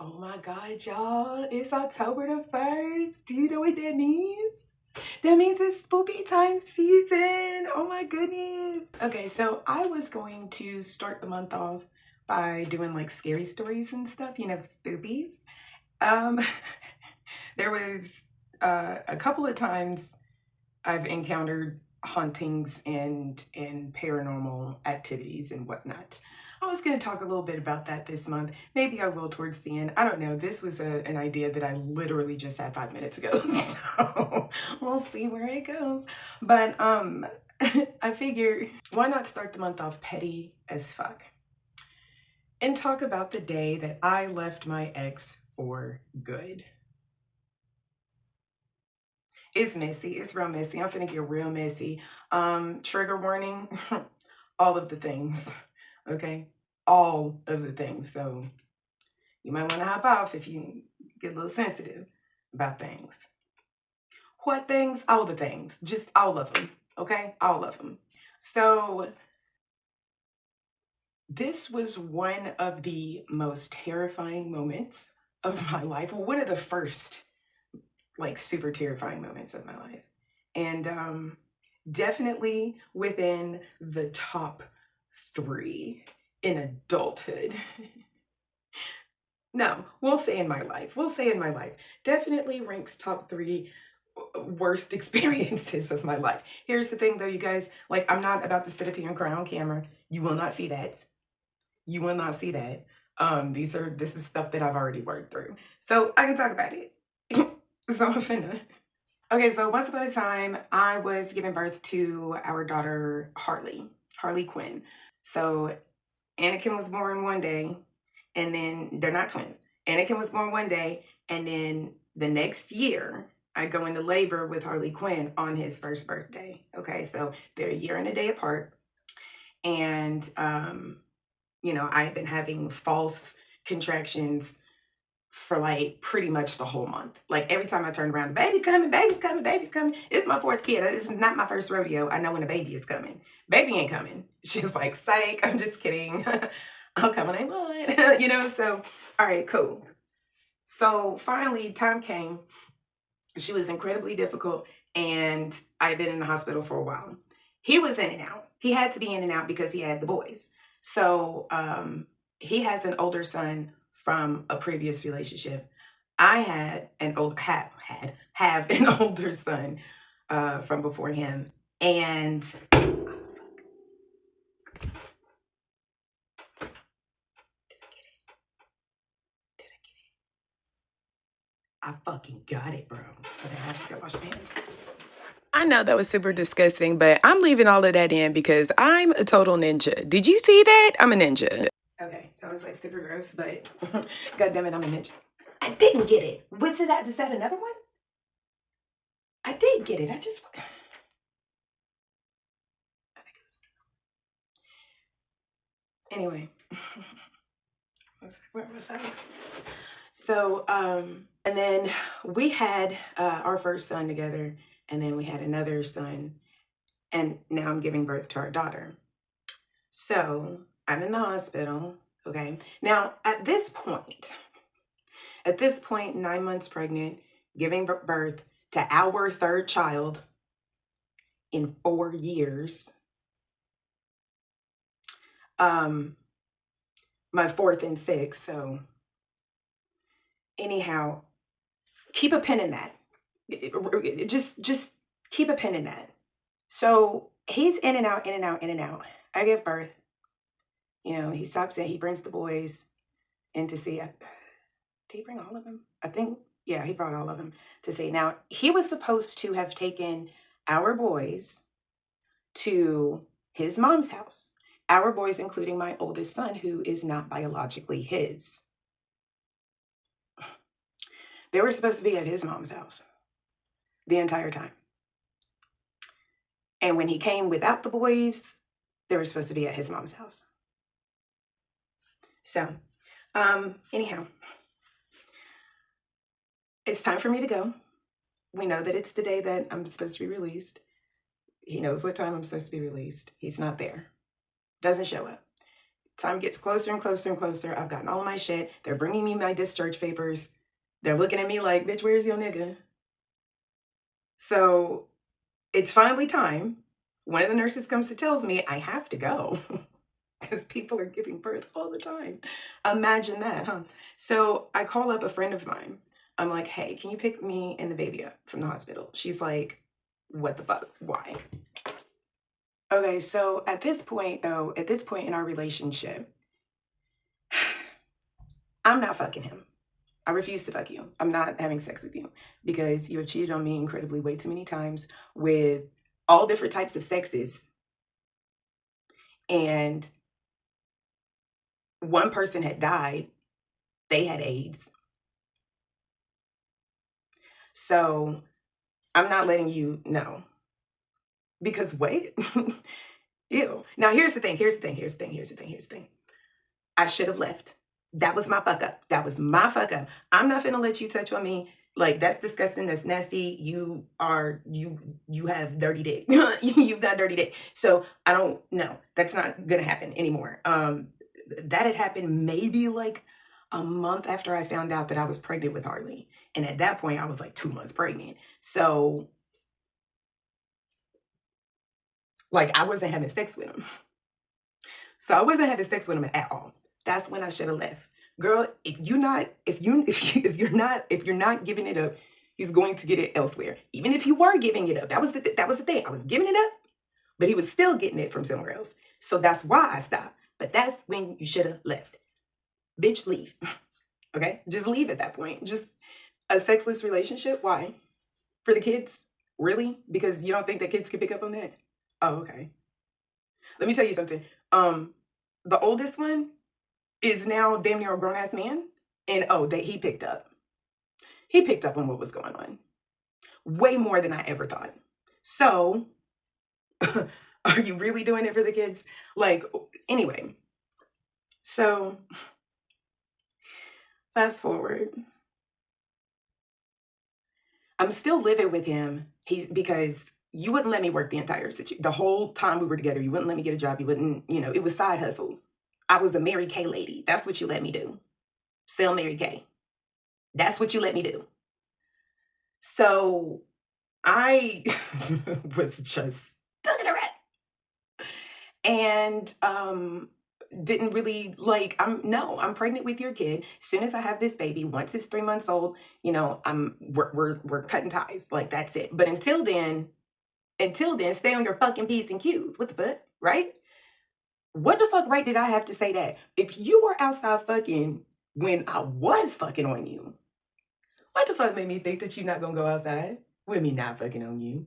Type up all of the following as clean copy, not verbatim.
Oh my God, y'all. It's October the 1st. Do you know what that means? That means it's spooky time season. Oh my goodness. Okay, so I was going to start the month off by doing like scary stories and stuff, spookies. Um, there was a couple of times I've encountered hauntings and paranormal activities and whatnot. I was going to talk a little bit about that this month. Maybe I will towards the end. I don't know. This was an idea that I literally just had 5 minutes ago. So we'll see where it goes. But I figure why not start the month off petty as fuck and talk about the day that I left my ex for good. It's messy. It's real messy. I'm finna get real messy. Trigger warning, all of the things. Okay? All of the things. So you might want to hop off if you get a little sensitive about things. What things? All the things. Just all of them. Okay? All of them. So this was one of the most terrifying moments of my life. Well, one of the first like super terrifying moments of my life. And definitely within the top 3 in adulthood. No, we'll say in my life. We'll say in my life. Definitely ranks top 3 worst experiences of my life. Here's the thing though, you guys, like I'm not about to sit up here and cry on camera. You will not see that. You will not see that. This is stuff that I've already worked through. So I can talk about it. So I'm finna. Okay, so once upon a time, I was giving birth to our daughter, Harley Quinn. So Anakin was born one day, and then they're not twins. Anakin was born one day, and then the next year, I go into labor with Harley Quinn on his first birthday. Okay, so they're a year and a day apart. And, I've been having false contractions for like pretty much the whole month. Like every time I turn around, baby's coming, baby's coming, baby's coming. It's my 4th kid. This is not my first rodeo. I know when a baby is coming. Baby ain't coming. She's like, psych, I'm just kidding. I'll come when I want. So, all right, cool. So finally, time came. She was incredibly difficult, and I've been in the hospital for a while. He was in and out. He had to be in and out because he had the boys. So he has an older son from a previous relationship. I had an old have an older son from before him, and I fucking got it, bro. Okay, I have to go wash my hands. I know that was super disgusting, but I'm leaving all of that in because I'm a total ninja. Did you see that? I'm a ninja. Okay, that was like super gross, but God damn it, I'm a ninja. I didn't get it. What's that? Is that another one? I did get it. I think it was. Anyway, where was I? So, and then we had our first son together, and then we had another son, and now I'm giving birth to our daughter. So I'm in the hospital. Okay. Now, at this point, 9 months pregnant, giving birth to our 3rd child in 4 years. My 4th and 6th. So anyhow, keep a pin in that. Just keep a pin in that. So he's in and out, in and out, in and out. I give birth. He stops in, he brings the boys in to see. Did he bring all of them? I think, yeah, he brought all of them to see. Now, he was supposed to have taken our boys to his mom's house. Our boys, including my oldest son, who is not biologically his. They were supposed to be at his mom's house the entire time. And when he came without the boys, they were supposed to be at his mom's house. So, anyhow, it's time for me to go. We know that it's the day that I'm supposed to be released. He knows what time I'm supposed to be released. He's not there. Doesn't show up. Time gets closer and closer and closer. I've gotten all my shit. They're bringing me my discharge papers. They're looking at me like, bitch, where's your nigga? So it's finally time. One of the nurses comes to tells me I have to go because people are giving birth all the time. Imagine that, huh? So I call up a friend of mine. I'm like, hey, can you pick me and the baby up from the hospital? She's like, what the fuck? Why? Okay, so at this point, though, at this point in our relationship, I'm not fucking him. I refuse to fuck you. I'm not having sex with you because you have cheated on me incredibly way too many times with all different types of sexes. And one person had died, they had AIDS. So I'm not letting you know. Because wait, ew. Now here's the thing, here's the thing, here's the thing, here's the thing, here's the thing. I should have left. That was my fuck up. That was my fuck up. I'm not finna let you touch on me. Like, that's disgusting. That's nasty. You have dirty dick. You've got dirty dick. So I don't know. That's not gonna happen anymore. That had happened maybe like a month after I found out that I was pregnant with Harley. And at that point I was like 2 months pregnant. So like I wasn't having sex with him. So I wasn't having sex with him at all. That's when I should have left. Girl, if you're not giving it up, he's going to get it elsewhere. Even if you were giving it up, that was the thing. I was giving it up, but he was still getting it from somewhere else. So that's why I stopped. But that's when you should have left. Bitch, leave. Okay? Just leave at that point. Just a sexless relationship. Why? For the kids? Really? Because you don't think that kids can pick up on that? Oh, okay. Let me tell you something. The oldest one is now damn near a grown-ass man. And he picked up. He picked up on what was going on. Way more than I ever thought. So, are you really doing it for the kids? Like, anyway. So, fast forward. I'm still living with him. Because you wouldn't let me work the entire situation. The whole time we were together, you wouldn't let me get a job. You wouldn't, it was side hustles. I was a Mary Kay lady. That's what you let me do. Sell Mary Kay. That's what you let me do. So I was just stuck in a rut. And didn't really like, I'm pregnant with your kid. As soon as I have this baby, once it's 3 months old, we're cutting ties. Like, that's it. But until then, stay on your fucking P's and Q's. What the fuck? Right? What the fuck right did I have to say that? If you were outside fucking when I was fucking on you, what the fuck made me think that you're not gonna go outside with me not fucking on you?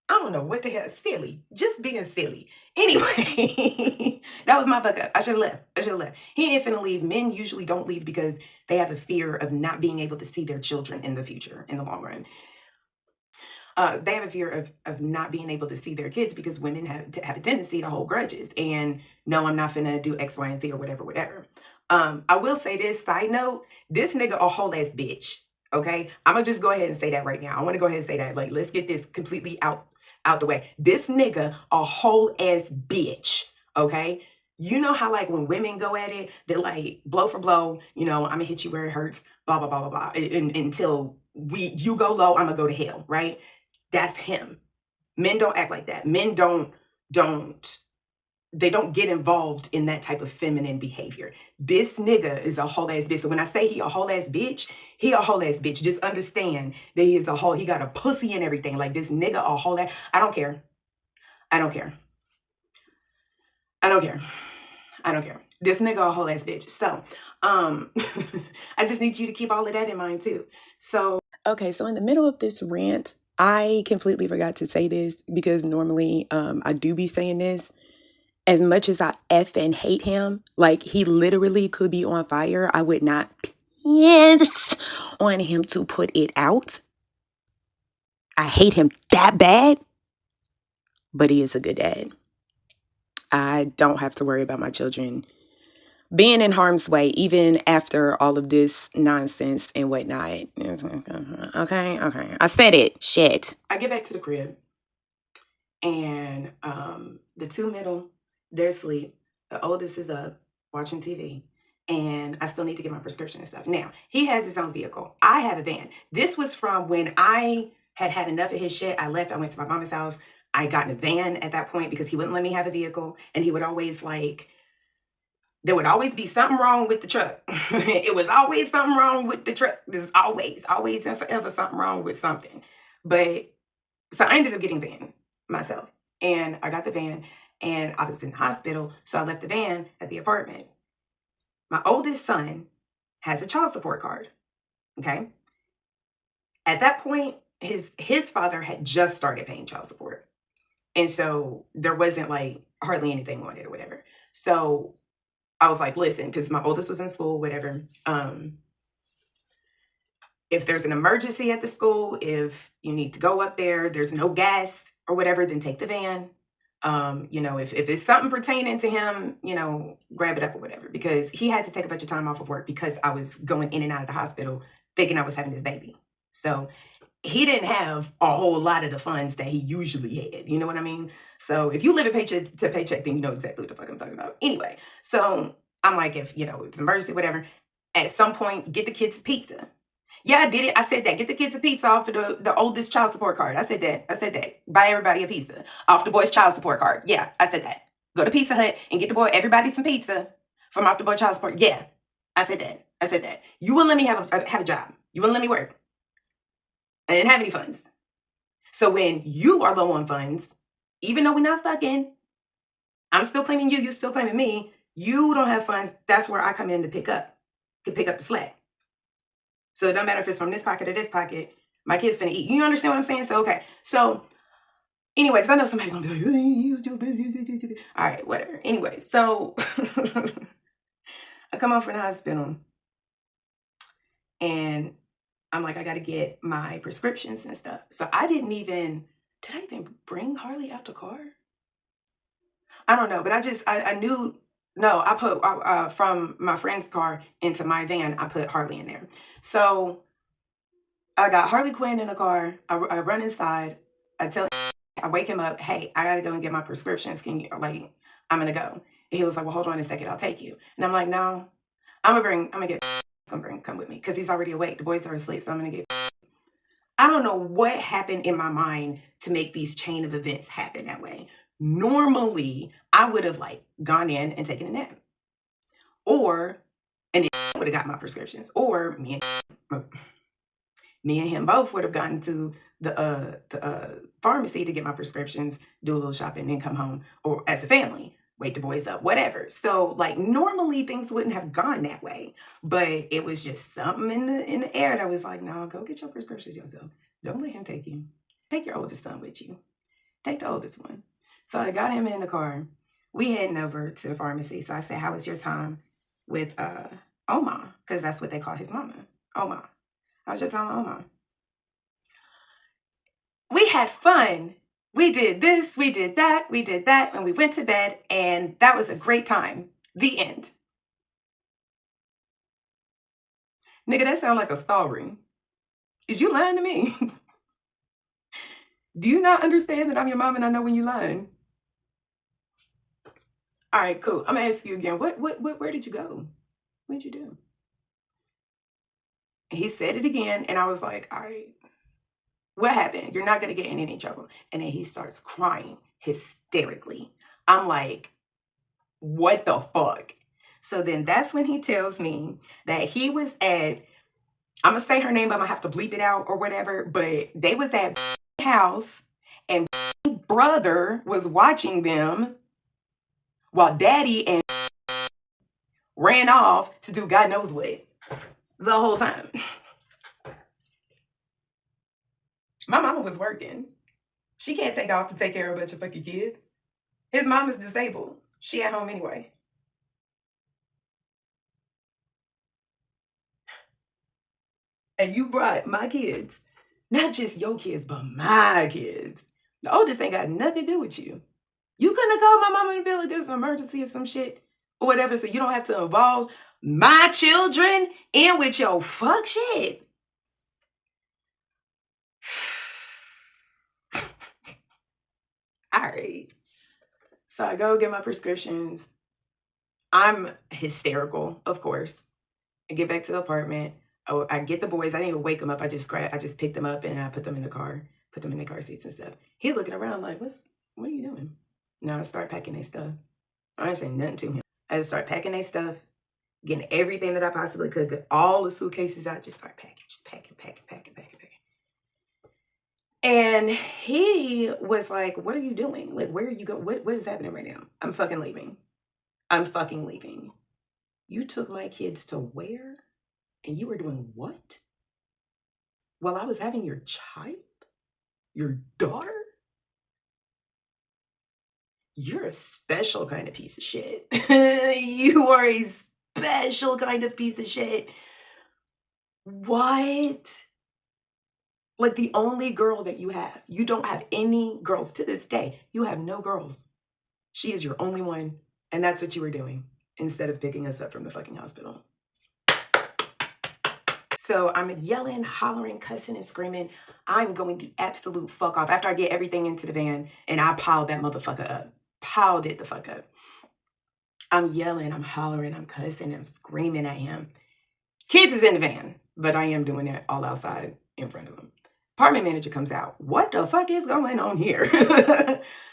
I don't know what the hell. Silly. Just being silly. Anyway, that was my fuck up. I should have left. He ain't finna leave. Men usually don't leave because they have a fear of not being able to see their children in the future, in the long run. They have a fear of not being able to see their kids because women have a tendency to hold grudges. And no, I'm not finna do X, Y, and Z or whatever. I will say this, side note, this nigga a whole ass bitch. Okay? I'm gonna just go ahead and say that right now. I wanna go ahead and say that. Like, let's get this completely out the way. This nigga a whole ass bitch. Okay? You know how, like, when women go at it, they're like blow for blow, I'm gonna hit you where it hurts, blah, blah, blah, blah, blah. Until you go low, I'm gonna go to hell, right? That's him. Men don't act like that. Men don't get involved in that type of feminine behavior. This nigga is a whole ass bitch. So when I say he a whole ass bitch, he a whole ass bitch. Just understand that he got a pussy and everything. Like, this nigga a whole ass. I don't care. I don't care. I don't care. I don't care. This nigga a whole ass bitch. So, I just need you to keep all of that in mind too. So, okay. So in the middle of this rant, I completely forgot to say this because normally, I do be saying this. As much as I effing hate him, like, he literally could be on fire, I would not pins on him to put it out. I hate him that bad, but he is a good dad. I don't have to worry about my children being in harm's way, even after all of this nonsense and whatnot. Okay. I said it. Shit. I get back to the crib, and the two middle, they're asleep. The oldest is up watching TV. And I still need to get my prescription and stuff. Now, he has his own vehicle. I have a van. This was from when I had had enough of his shit. I left. I went to my mama's house. I got in a van at that point because he wouldn't let me have a vehicle. And he would always like, there would always be something wrong with the truck. It was always something wrong with the truck. There's always and forever something wrong with something. But so I ended up getting a van myself. And I got the van and I was in the hospital. So I left the van at the apartment. My oldest son has a child support card. Okay. At that point, his father had just started paying child support. And so there wasn't like hardly anything on it or whatever. So I was like, listen, because my oldest was in school, whatever. If there's an emergency at the school, if you need to go up there, there's no gas or whatever, then take the van. If it's something pertaining to him, grab it up or whatever, because he had to take a bunch of time off of work because I was going in and out of the hospital thinking I was having this baby. So he didn't have a whole lot of the funds that he usually had. You know what I mean? So if you live a paycheck to paycheck, then you know exactly what the fuck I'm talking about. Anyway, so I'm like, if, it's an emergency, whatever, at some point, get the kids pizza. Yeah, I did it. I said that. Get the kids a pizza off of the oldest child support card. I said that. Buy everybody a pizza off the boy's child support card. Yeah, I said that. Go to Pizza Hut and get everybody some pizza from off the boy child support. Yeah, I said that. You wouldn't let me have a job. You wouldn't let me work. I didn't have any funds. So when you are low on funds, even though we're not fucking, I'm still claiming you. You're still claiming me. You don't have funds. That's where I come in to pick up the slack. So it doesn't matter if it's from this pocket or this pocket. My kid's finna eat. You understand what I'm saying? So, okay. So, anyway, because I know somebody's going to be like, all right, whatever. Anyway, so I come home from the hospital and I'm like, I got to get my prescriptions and stuff. So did I even bring Harley out the car? I don't know, but I knew, no, I put from my friend's car into my van, I put Harley in there. So I got Harley Quinn in the car. I run inside. I wake him up. Hey, I got to go and get my prescriptions. I'm going to go. And he was like, well, hold on a second. I'll take you. And I'm like, no, come with me. Cause he's already awake. The boys are asleep. So I'm going to get, I don't know what happened in my mind to make these chain of events happen that way. Normally I would have gone in and taken a nap and then I would have got my prescriptions, or me and him both would have gotten to the pharmacy to get my prescriptions, do a little shopping, and come home, or as a family, wake the boys up, whatever. So normally things wouldn't have gone that way, but it was just something in the air that was like, no, go get your prescriptions yourself. Don't let him take you. Take your oldest son with you. Take the oldest one. So I got him in the car. We heading over to the pharmacy. So I said, how was your time with Oma? Because that's what they call his mama, Oma. How's your time with Oma? We had fun. We did this, we did that, and we went to bed, and that was a great time. The end. Nigga, that sounds like a story. Is you lying to me? Do you not understand that I'm your mom and I know when you lying? All right, cool. I'm gonna ask you again. Where did you go? What did you do? And he said it again, and I was like, all right, what happened? You're not gonna get in any trouble. And then he starts crying hysterically. I'm like, what the fuck? So then that's when he tells me that he was at, I'm gonna say her name, but I'm gonna have to bleep it out or whatever, but they was at house and brother was watching them while daddy and ran off to do God knows what the whole time. My mama was working. She can't take off to take care of a bunch of fucking kids. His mom is disabled. She at home anyway. And you brought my kids, not just your kids, but my kids. The oldest ain't got nothing to do with you. You couldn't have called my mama and be like, there's an emergency or some shit or whatever, so you don't have to involve my children in with your fuck shit. All right. So I go get my prescriptions. I'm hysterical, of course. I get back to the apartment. Oh, I get the boys. I didn't even wake them up. I just picked them up and I put them in the car, put them in the car seats and stuff. He looking around like, what are you doing? Now I start packing their stuff. I ain't saying nothing to him. I just start packing their stuff, getting everything that I possibly could, get all the suitcases out, just start packing, just packing, packing, packing, packing, packing. And he was like, what are you doing? Like, where are you going? What is happening right now? I'm fucking leaving. I'm fucking leaving. You took my kids to where? And you were doing what? While I was having your child? Your daughter? You're a special kind of piece of shit. You are a special kind of piece of shit. What? Like the only girl that you have. You don't have any girls to this day. You have no girls. She is your only one. And that's what you were doing instead of picking us up from the fucking hospital. So I'm yelling, hollering, cussing, and screaming. I'm going the absolute fuck off after I get everything into the van and I piled that motherfucker up. Piled it the fuck up. I'm yelling, I'm hollering, I'm cussing, I'm screaming at him. Kids is in the van, but I am doing it all outside in front of him. Apartment manager comes out. What the fuck is going on here?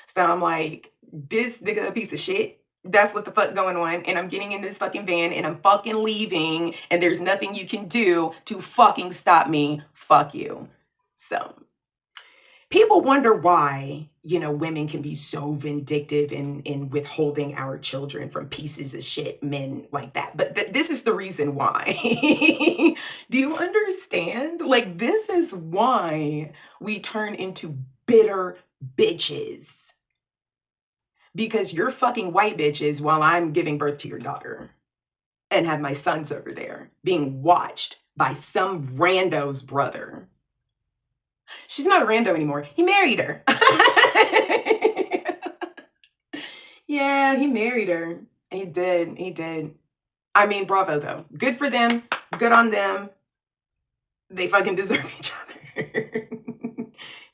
So I'm like, this nigga a piece of shit. That's what the fuck going on. And I'm getting in this fucking van and I'm fucking leaving. And there's nothing you can do to fucking stop me. Fuck you. So people wonder why, women can be so vindictive in withholding our children from pieces of shit men like that. But this is the reason why. Do you understand? Like, this is why we turn into bitter bitches. Because you're fucking white bitches while I'm giving birth to your daughter and have my sons over there being watched by some rando's brother. She's not a rando anymore. He married her. Yeah, he married her. He did. I mean, bravo though. Good for them. Good on them. They fucking deserve each other.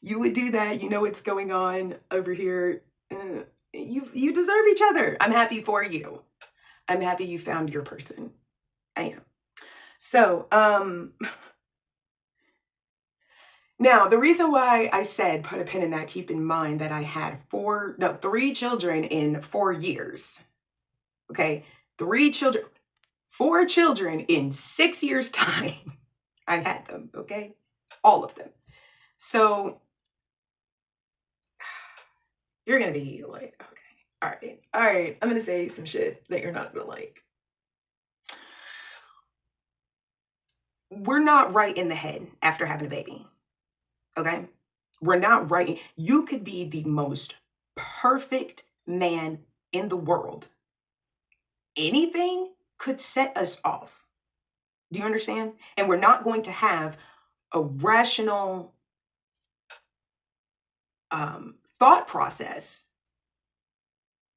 You would do that. You know what's going on over here. You deserve each other. I'm happy for you. I'm happy you found your person. I am. So, now, the reason why I said put a pin in that, keep in mind that I had 3 children in 4 years. Okay, 3 children, 4 children in 6 years' time. I had them, okay? All of them. So, you're going to be like, okay, all right, I'm going to say some shit that you're not going to like. We're not right in the head after having a baby. Okay? We're not right. You could be the most perfect man in the world. Anything could set us off. Do you understand? And we're not going to have a rational thought process,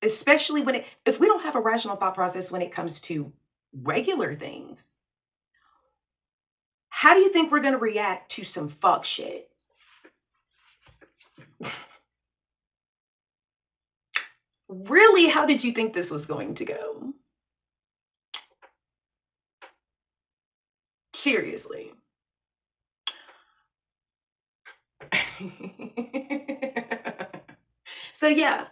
especially if we don't have a rational thought process when it comes to regular things. How do you think we're going to react to some fuck shit? Really, how did you think this was going to go? Seriously. So yeah,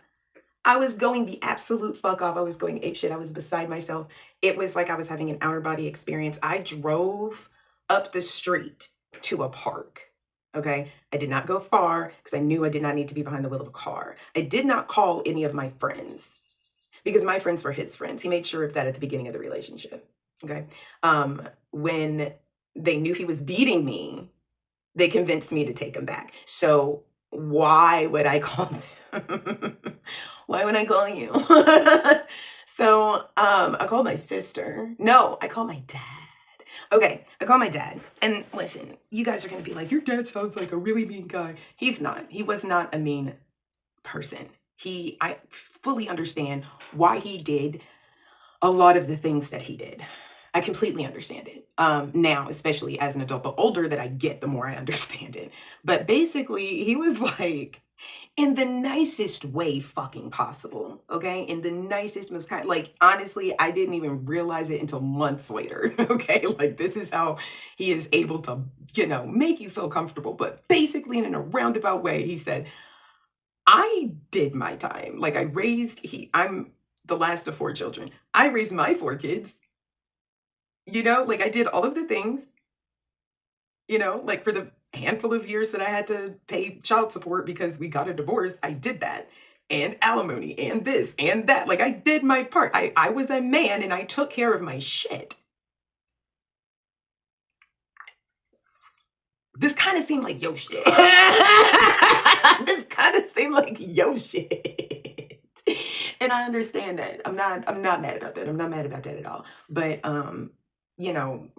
I was going the absolute fuck off. I was going apeshit. I was beside myself. It was like I was having an outer body experience. I drove up the street to a park. Okay. I did not go far because I knew I did not need to be behind the wheel of a car. I did not call any of my friends because my friends were his friends. He made sure of that at the beginning of the relationship. Okay. When they knew he was beating me, they convinced me to take him back. So why would I call them? Why would I call you? So I called my sister. No, I called my dad. Okay, I called my dad. And listen, you guys are going to be like, your dad sounds like a really mean guy. He's not. He was not a mean person. I fully understand why he did a lot of the things that he did. I completely understand it. Now, especially as an adult, the older that I get, the more I understand it. But basically, he was like, In the nicest way fucking possible, okay? In the nicest, most kind, like, honestly, I didn't even realize it until months later, okay? Like, this is how he is able to, make you feel comfortable. But basically, in a roundabout way, he said, I did my time. Like, I'm the last of four children. I raised my four kids, like, I did all of the things, like for the handful of years that I had to pay child support because we got a divorce, I did that. And alimony and this and that. Like, I did my part. I was a man and I took care of my shit. This kind of seemed like yo shit. This kind of seemed like yo shit. And I understand that. I'm not mad about that. I'm not mad about that at all. But you know,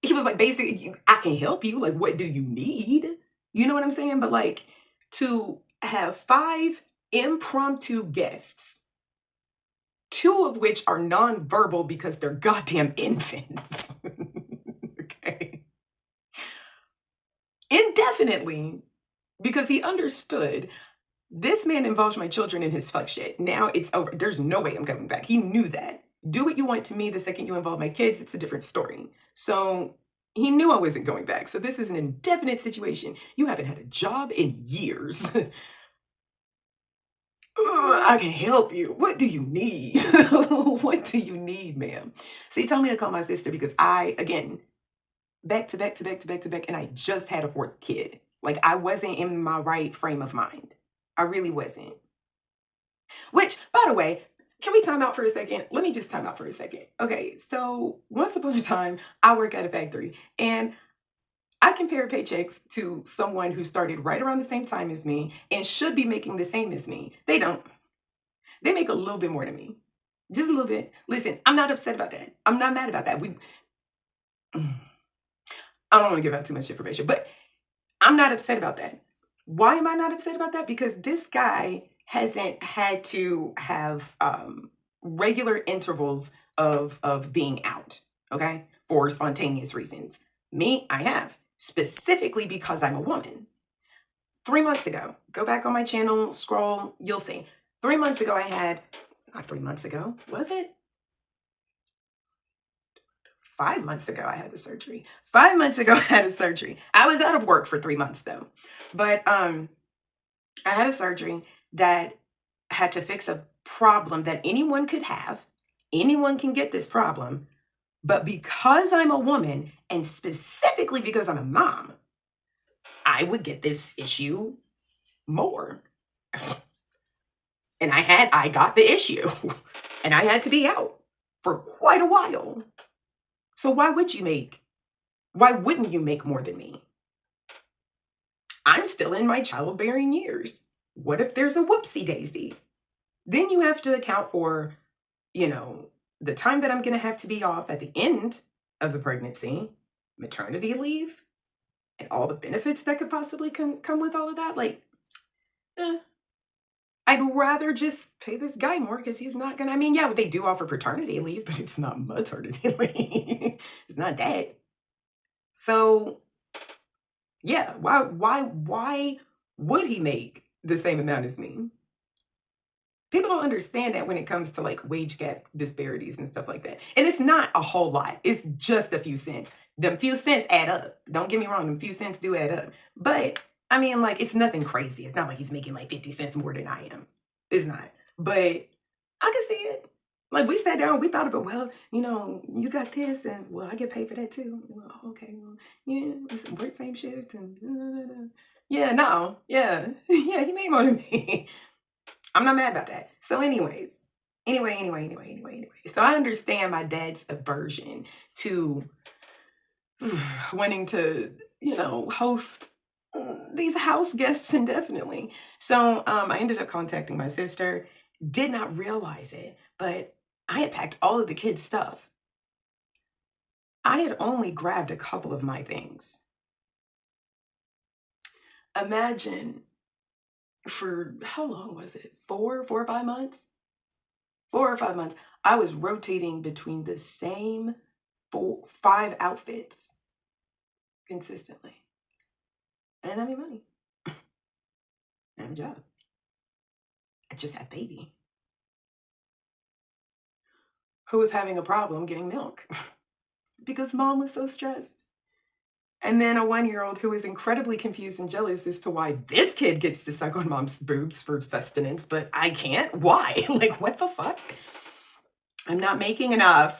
he was like, basically, I can help you. Like, what do you need? You know what I'm saying? But like, to have five impromptu guests, two of which are nonverbal because they're goddamn infants. Okay. Indefinitely, because he understood this man involves my children in his fuck shit. Now it's over. There's no way I'm coming back. He knew that. Do what you want to me. The second you involve my kids, it's a different story. So he knew I wasn't going back. So this is an indefinite situation. You haven't had a job in years. I can help you. What do you need? What do you need, ma'am? So he told me to call my sister because again, back to back to back to back to back, and I just had a fourth kid. Like, I wasn't in my right frame of mind. I really wasn't. Which, by the way, can we time out for a second? Let me just time out for a second. Okay, so once upon a time, I work at a factory, and I compare paychecks to someone who started right around the same time as me and should be making the same as me. They don't. They make a little bit more than me. Just a little bit. Listen, I'm not upset about that. I'm not mad about that. I don't want to give out too much information, but I'm not upset about that. Why am I not upset about that? Because this guy hasn't had to have regular intervals of being out, okay, for spontaneous reasons. Me, I have, specifically because I'm a woman. 3 months ago, go back on my channel, scroll, you'll see. 3 months ago, not 3 months ago, was it? 5 months ago, I had the surgery. 5 months ago, I had a surgery. I was out of work for 3 months though. But I had a surgery that had to fix a problem that anyone could have. Anyone can get this problem. But because I'm a woman, and specifically because I'm a mom, I would get this issue more. And I got the issue. And I had to be out for quite a while. So why wouldn't you make more than me? I'm still in my childbearing years. What if there's a whoopsie daisy? Then you have to account for, the time that I'm going to have to be off at the end of the pregnancy, maternity leave, and all the benefits that could possibly come with all of that. Like, I'd rather just pay this guy more because he's not going to, yeah, they do offer paternity leave, but it's not maternity leave. It's not that. So yeah, why would he make the same amount as me? People don't understand that when it comes to like wage gap disparities and stuff like that. And it's not a whole lot. It's just a few cents. Them few cents add up. Don't get me wrong, them few cents do add up. But like, it's nothing crazy. It's not like he's making like 50 cents more than I am. It's not. But I can see it. Like, we sat down, we thought about, well, you got this, and well, I get paid for that too. Well, okay, well, yeah, work same shift, and yeah, no, yeah, yeah, he made more than me. I'm not mad about that. So, anyway. So I understand my dad's aversion to wanting to, host these house guests indefinitely. So I ended up contacting my sister. Did not realize it, but I had packed all of the kids' stuff. I had only grabbed a couple of my things. Imagine, for how long was it? 4 or 5 months? 4 or 5 months. I was rotating between the same 5 outfits consistently. And I made money. I had a job. I just had baby who was having a problem getting milk because mom was so stressed. And then a 1-year-old who is incredibly confused and jealous as to why this kid gets to suck on mom's boobs for sustenance, but I can't. Why? Like, what the fuck? I'm not making enough.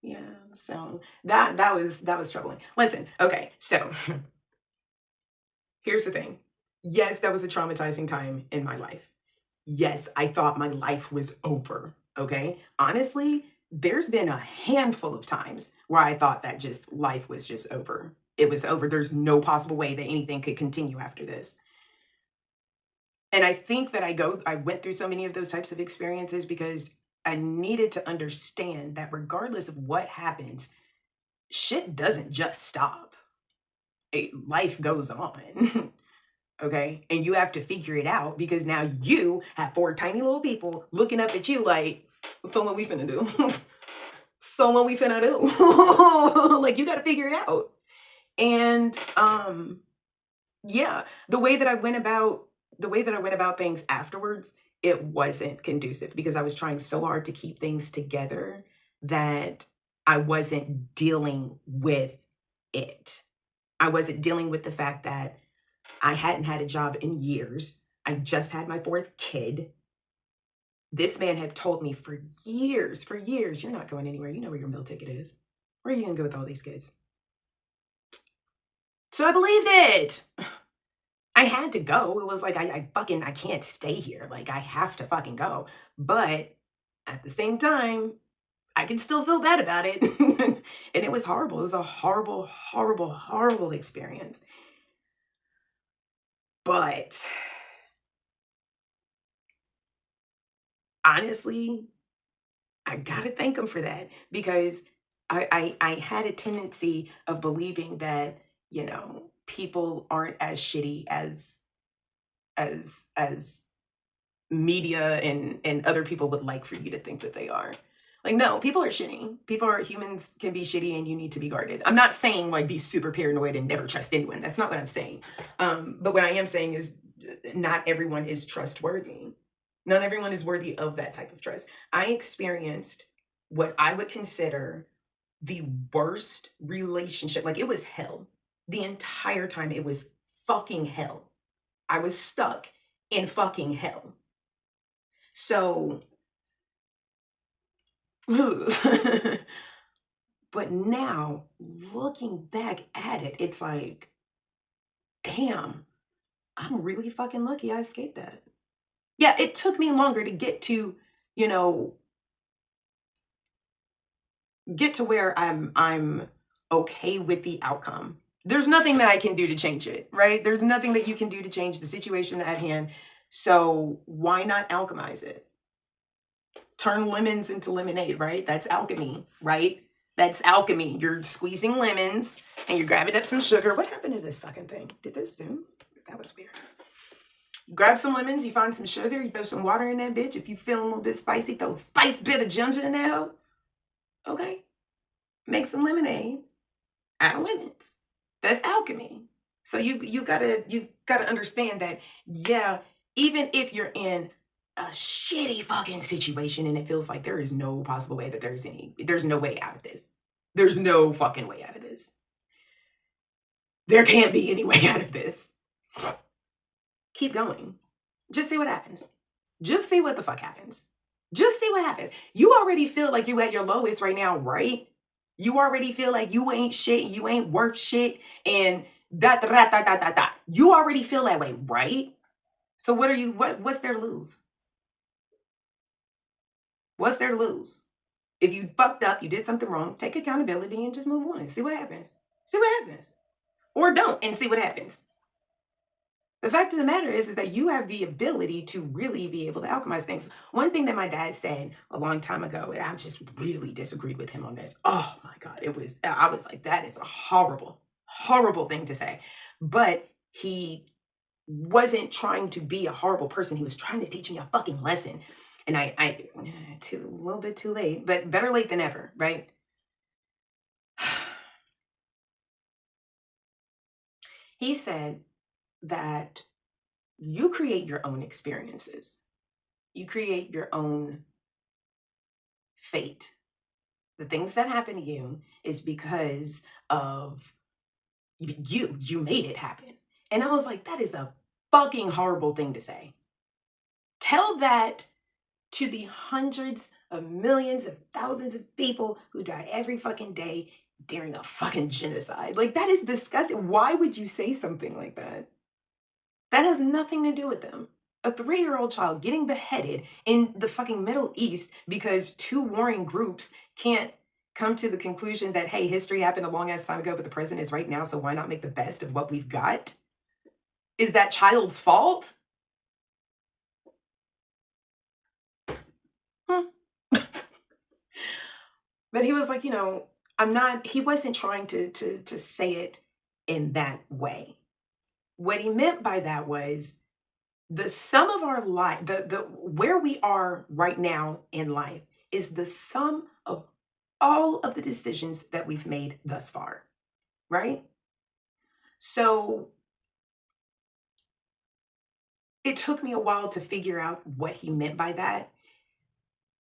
Yeah. So that was troubling. Listen. Okay. So here's the thing. Yes, that was a traumatizing time in my life. Yes, I thought my life was over. Okay. Honestly, there's been a handful of times where I thought that just life was just over. It was over. There's no possible way that anything could continue after this. And I think that I went through so many of those types of experiences because I needed to understand that regardless of what happens, shit doesn't just stop. Life goes on. Okay. And you have to figure it out because now you have 4 tiny little people looking up at you like, so what we finna do? So what we finna do? Like, you got to figure it out. And yeah, the way that I went about things afterwards, it wasn't conducive because I was trying so hard to keep things together that I wasn't dealing with it. I wasn't dealing with the fact that I hadn't had a job in years. I just had my 4th kid. This man had told me for years, you're not going anywhere. You know where your meal ticket is. Where are you going to go with all these kids? So I believed it. I had to go. It was like, I can't stay here. Like, I have to fucking go. But at the same time, I can still feel bad about it. And it was horrible. It was a horrible, horrible, horrible experience. But honestly, I gotta thank him for that because I had a tendency of believing that, people aren't as shitty as media and other people would like for you to think that they are. Like, no, people are shitty. Humans can be shitty and you need to be guarded. I'm not saying like be super paranoid and never trust anyone. That's not what I'm saying. But what I am saying is not everyone is trustworthy. Not everyone is worthy of that type of trust. I experienced what I would consider the worst relationship. Like, it was hell. The entire time it was fucking hell. I was stuck in fucking hell. So, but now looking back at it, it's like, damn, I'm really fucking lucky I escaped that. Yeah, it took me longer to you know, get to where I'm okay with the outcome. There's nothing that I can do to change it, right? There's nothing that you can do to change the situation at hand. So why not alchemize it? Turn lemons into lemonade, right? That's alchemy, right? That's alchemy. You're squeezing lemons and you're grabbing up some sugar. What happened to this fucking thing? Did this zoom? That was weird. You grab some lemons, you find some sugar, you throw some water in that bitch. If you feeling a little bit spicy, throw a spice bit of ginger in there. Okay. Make some lemonade out of lemons. That's alchemy. So you've gotta understand that, yeah, even if you're in a shitty fucking situation and it feels like there is no possible way that there's no way out of this. There's no fucking way out of this. There can't be any way out of this. Keep going. Just see what happens. Just see what the fuck happens. Just see what happens. You already feel like you at your lowest right now, right? You already feel like you ain't shit, you ain't worth shit, and that. You already feel that way, right? So what's there to lose? What's there to lose? If you fucked up, you did something wrong, take accountability and just move on. See what happens. See what happens. Or don't and see what happens. The fact of the matter is that you have the ability to really be able to alchemize things. One thing that my dad said a long time ago, and I just really disagreed with him on this. Oh my God, I was like, that is a horrible, horrible thing to say. But he wasn't trying to be a horrible person. He was trying to teach me a fucking lesson. And a little bit too late, but better late than ever, right? He said, that you create your own experiences. You create your own fate. The things that happen to you is because of you made it happen. And I was like, that is a fucking horrible thing to say. Tell that to the hundreds of millions of thousands of people who die every fucking day during a fucking genocide. Like, that is disgusting. Why would you say something like that? That has nothing to do with them. A 3-year-old child getting beheaded in the fucking Middle East because two warring groups can't come to the conclusion that, hey, history happened a long ass time ago, but the present is right now, so why not make the best of what we've got? Is that child's fault? Hmm. But he was like, he wasn't trying to say it in that way. What he meant by that was the sum of our life, the where we are right now in life is the sum of all of the decisions that we've made thus far, right? So it took me a while to figure out what he meant by that.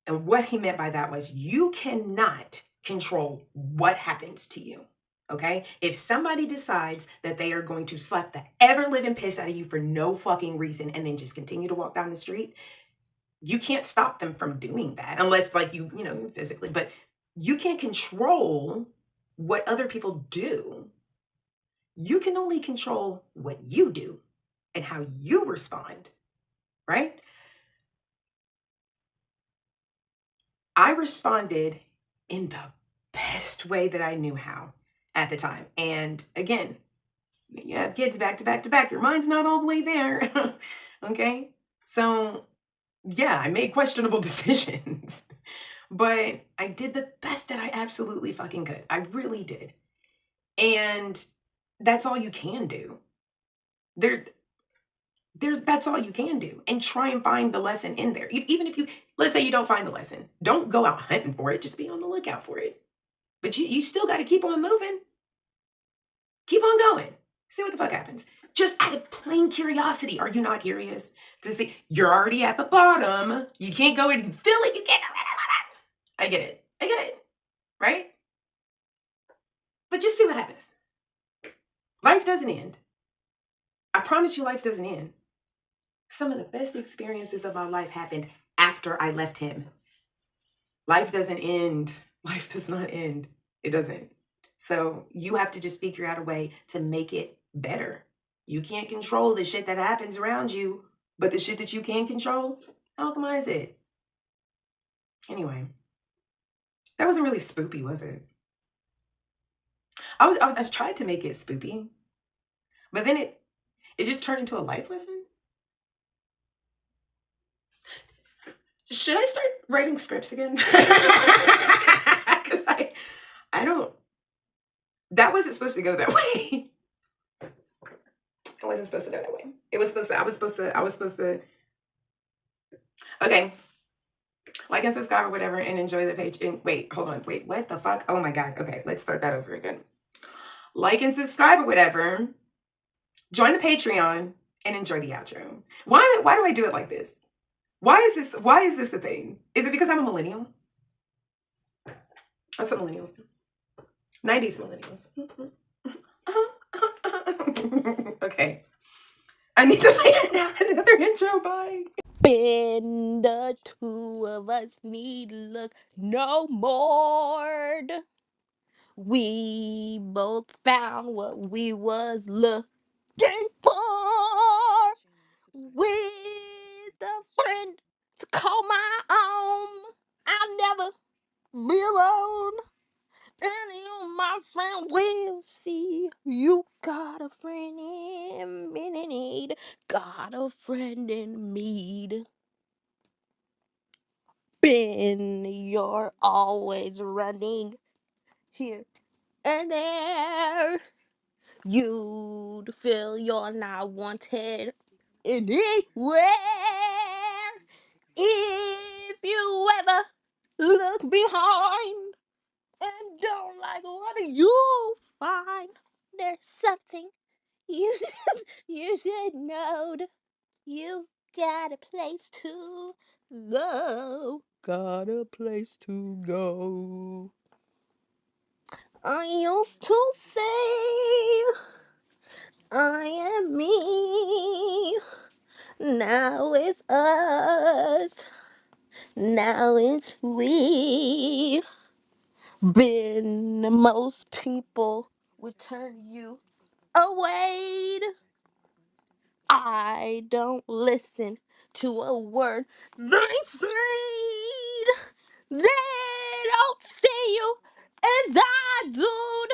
And what he meant by that was you cannot control what happens to you. Okay? If somebody decides that they are going to slap the ever living piss out of you for no fucking reason and then just continue to walk down the street, you can't stop them from doing that unless, like, physically, but you can't control what other people do. You can only control what you do and how you respond, right? I responded in the best way that I knew how at the time. And again, you have kids back to back to back. Your mind's not all the way there. Okay? So, yeah, I made questionable decisions, but I did the best that I absolutely fucking could. I really did. And that's all you can do. There, that's all you can do. And try and find the lesson in there. Even if let's say you don't find the lesson, don't go out hunting for it. Just be on the lookout for it. But you still got to keep on moving. Keep on going. See what the fuck happens. Just out of plain curiosity. Are you not curious to see? You're already at the bottom. You can't go and feel like you can't. I get it. I get it. Right? But just see what happens. Life doesn't end. I promise you, life doesn't end. Some of the best experiences of my life happened after I left him. Life doesn't end. Life does not end. It doesn't. So you have to just figure out a way to make it better. You can't control the shit that happens around you, but the shit that you can control, alchemize it. Anyway, that wasn't really spoopy, was it? I tried to make it spoopy, but then it just turned into a life lesson. Should I start writing scripts again? Because I don't. That wasn't supposed to go that way. I wasn't supposed to go that way. It was supposed to. I was supposed to. Okay. Like and subscribe or whatever, and enjoy the page. And wait, hold on. Wait, what the fuck? Oh my god. Okay, let's start that over again. Like and subscribe or whatever. Join the Patreon and enjoy the outro. Why do I do it like this? Why is this a thing? Is it because I'm a millennial? That's what millennials do. 90s millennials. Okay. I need to play another intro. Bye. When the two of us need look no more. We both found what we was looking for. With a friend to call my own. I'll never be alone. And you, my friend, will see you got a friend in need. Got a friend in need. Ben, you're always running here and there. You'd feel you're not wanted anywhere. If you ever look behind and don't like what you find, there's something You you should know you got a place to go. Got a place to go. I used to say I am me. Now it's us. Now it's we. Been most people would turn you away. I don't listen to a word they say. They don't see you as I do.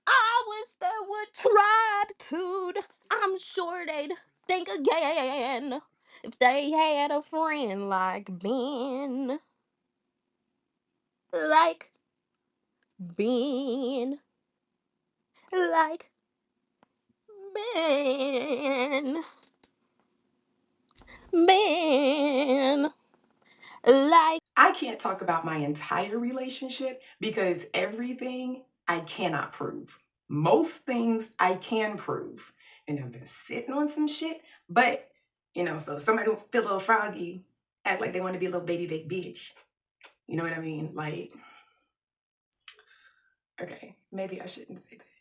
I wish they would try to. I'm sure they'd think again if they had a friend like Ben. Like Ben. Like Ben. Ben. Like. I can't talk about my entire relationship because everything I cannot prove. Most things I can prove. And I've been sitting on some shit, but so somebody don't feel a little froggy, act like they want to be a little baby big bitch. You know what I mean? Like, okay, maybe I shouldn't say that.